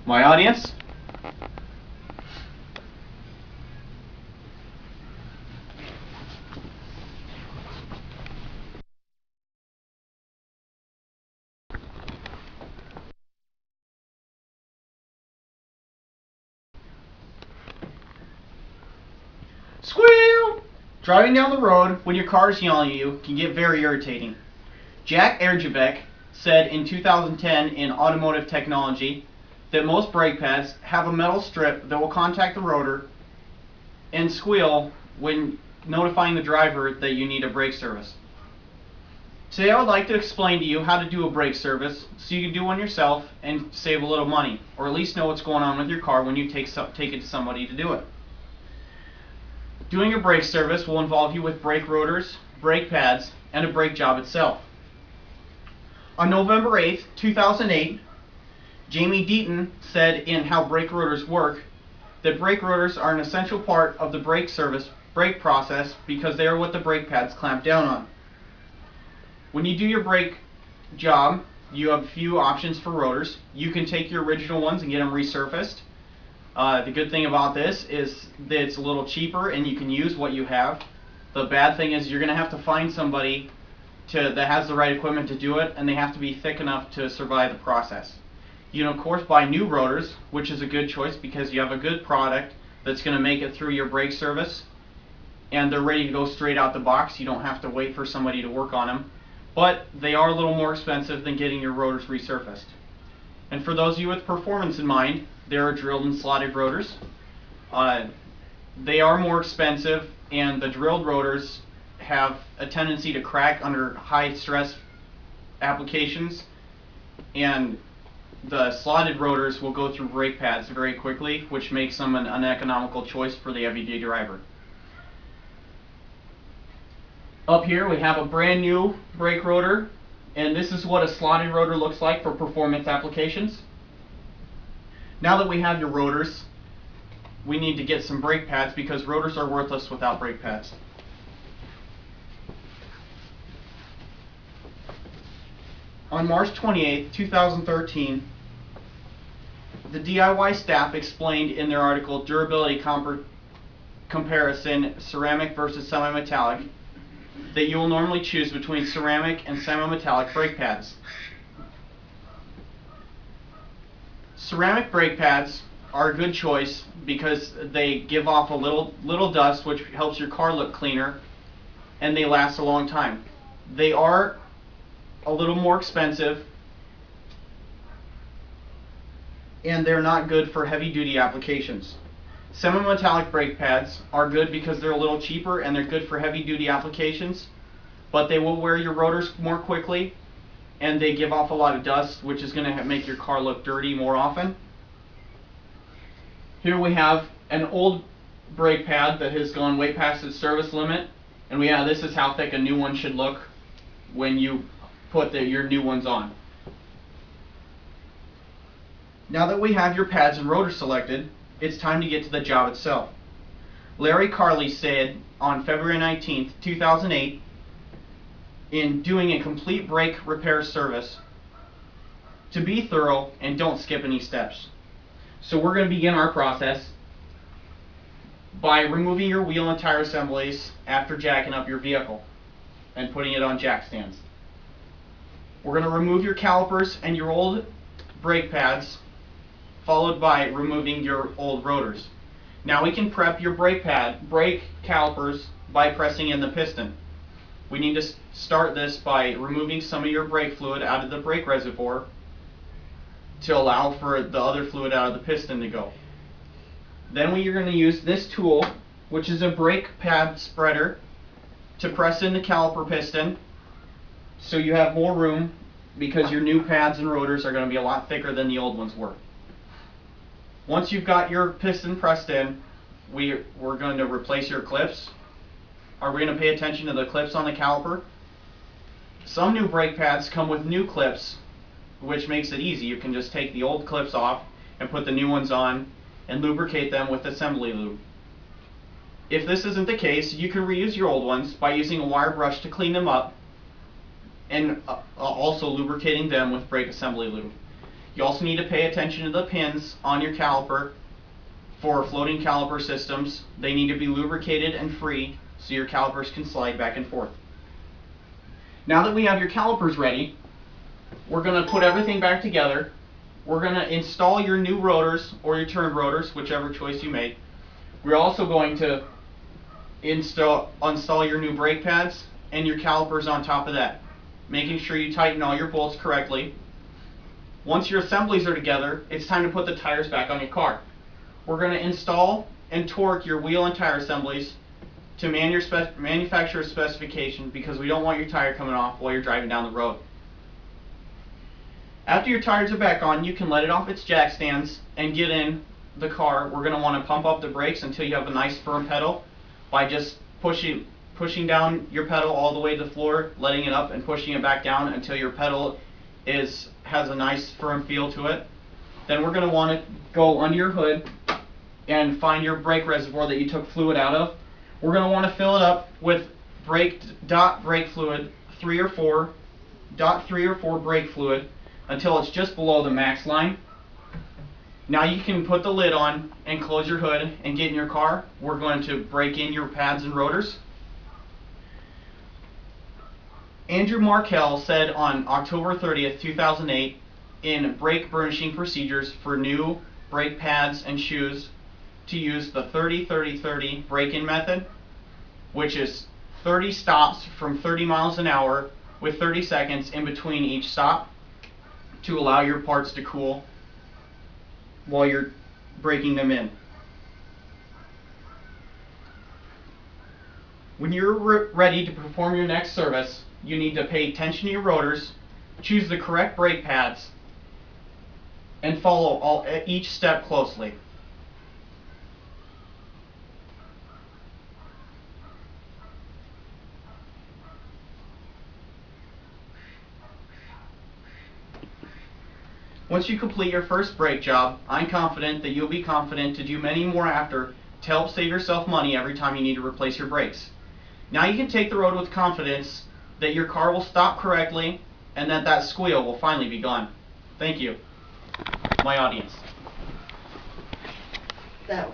My audience? Squeal! Driving down the road when your car is yelling at you can get very irritating. Jack Erjebek said in 2010 in Automotive Technology that most brake pads have a metal strip that will contact the rotor and squeal when notifying the driver that you need a brake service. Today I would like to explain to you how to do a brake service so you can do one yourself and save a little money, or at least know what's going on with your car when you take it to somebody to do it. Doing a brake service will involve you with brake rotors, brake pads, and a brake job itself. On November 8, 2008, Jamie Deaton said in How Brake Rotors Work that brake rotors are an essential part of the brake process because they are what the brake pads clamp down on. When you do your brake job, you have a few options for rotors. You can take your original ones and get them resurfaced. The good thing about this is that it's a little cheaper and you can use what you have. The bad thing is you're going to have to find somebody that has the right equipment to do it, and they have to be thick enough to survive the process. You can of course buy new rotors, which is a good choice because you have a good product that's going to make it through your brake service and they're ready to go straight out the box. You don't have to wait for somebody to work on them, but they are a little more expensive than getting your rotors resurfaced. And for those of you with performance in mind, there are drilled and slotted rotors. They are more expensive, and the drilled rotors have a tendency to crack under high stress applications, and the slotted rotors will go through brake pads very quickly, which makes them an uneconomical choice for the everyday driver. Up here we have a brand new brake rotor, and this is what a slotted rotor looks like for performance applications. Now that we have your rotors, we need to get some brake pads because rotors are worthless without brake pads. On March 28, 2013, the DIY staff explained in their article Durability Comparison Ceramic versus Semi-Metallic that you will normally choose between ceramic and semi-metallic brake pads. Ceramic brake pads are a good choice because they give off a little dust, which helps your car look cleaner, and they last a long time. They are a little more expensive, and they're not good for heavy-duty applications. Semi-metallic brake pads are good because they're a little cheaper and they're good for heavy-duty applications, but they will wear your rotors more quickly, and they give off a lot of dust, which is going to make your car look dirty more often. Here we have an old brake pad that has gone way past its service limit, and this is how thick a new one should look when you put your new ones on. Now that we have your pads and rotors selected, it's time to get to the job itself. Larry Carley said on February 19, 2008, in doing a complete brake repair service, to be thorough and don't skip any steps. So we're going to begin our process by removing your wheel and tire assemblies after jacking up your vehicle and putting it on jack stands. We're going to remove your calipers and your old brake pads, followed by removing your old rotors. Now we can prep your brake calipers by pressing in the piston. We need to start this by removing some of your brake fluid out of the brake reservoir to allow for the other fluid out of the piston to go. Then we are going to use this tool, which is a brake pad spreader, to press in the caliper piston so you have more room, because your new pads and rotors are going to be a lot thicker than the old ones were. Once you've got your piston pressed in, we're going to replace your clips. Are we going to pay attention to the clips on the caliper? Some new brake pads come with new clips, which makes it easy. You can just take the old clips off and put the new ones on and lubricate them with assembly lube. If this isn't the case, you can reuse your old ones by using a wire brush to clean them up and also lubricating them with brake assembly lube. You also need to pay attention to the pins on your caliper. For floating caliper systems, they need to be lubricated and free so your calipers can slide back and forth. Now that we have your calipers ready, we're going to put everything back together. We're going to install your new rotors or your turned rotors, whichever choice you make. We're also going to install your new brake pads and your calipers on top of that, making sure you tighten all your bolts correctly. Once your assemblies are together, it's time to put the tires back on your car. We're going to install and torque your wheel and tire assemblies to manufacturer's specification because we don't want your tire coming off while you're driving down the road. After your tires are back on, you can let it off its jack stands and get in the car. We're going to want to pump up the brakes until you have a nice firm pedal by just pushing down your pedal all the way to the floor, letting it up and pushing it back down until your pedal has a nice firm feel to it. Then we're going to want to go under your hood and find your brake reservoir that you took fluid out of. We're going to want to fill it up with brake fluid, 3 or 4 brake fluid until it's just below the max line. Now you can put the lid on and close your hood and get in your car. We're going to break in your pads and rotors. Andrew Markel said on October 30th, 2008, in brake burnishing procedures for new brake pads and shoes to use the 30-30-30 break-in method, which is 30 stops from 30 miles an hour with 30 seconds in between each stop to allow your parts to cool while you're breaking them in. When you're ready to perform your next service, you need to pay attention to your rotors, choose the correct brake pads, and follow each step closely. Once you complete your first brake job, I'm confident that you'll be confident to do many more after to help save yourself money every time you need to replace your brakes. Now you can take the road with confidence that your car will stop correctly and that squeal will finally be gone. Thank you, my audience. That